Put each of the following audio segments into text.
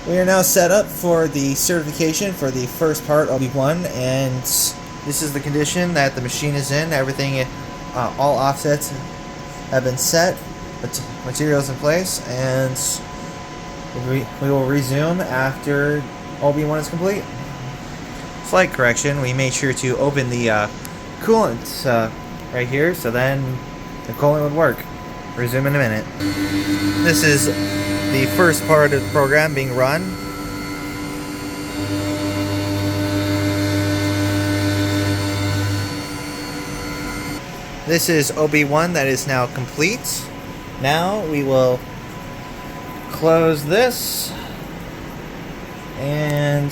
We are now set up for the certification for the first part OB1, and this is the condition that the machine is in. Everything, all offsets have been set, materials in place, and we will resume after OB1 is complete. Slight correction, we made sure to open the coolant right here, so then the coolant would work. Resume in a minute. This is the first part of the program being run. This is OB1 that is now complete. Now we will close this and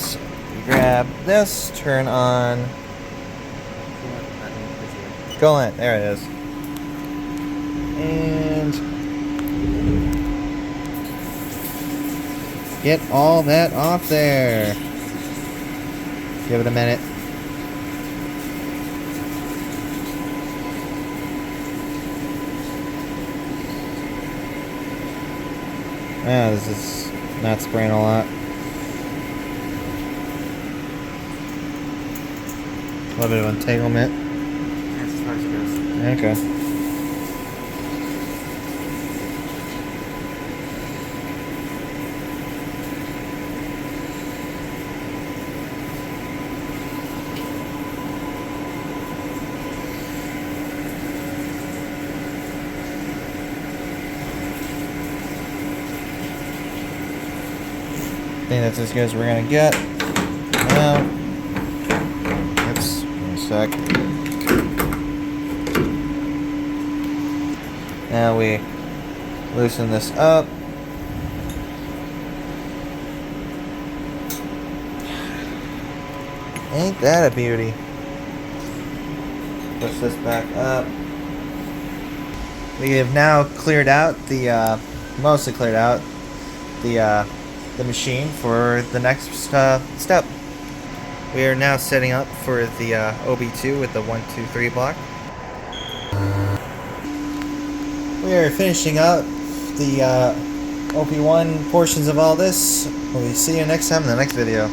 grab this, turn on coolant. There it is. And get all that off there. Give it a minute. Yeah, this is not spraying a lot. A little bit of entanglement. That's as far as it goes. Okay. I think that's as good as we're gonna get. Now, oops, one sec. Now we loosen this up. Ain't that a beauty? Push this back up. We have now cleared out the, mostly cleared out the machine for the next step. We are now setting up for the OB2 with the 1, 2, 3 block. We are finishing up the OP1 portions of all this. We'll see you next time in the next video.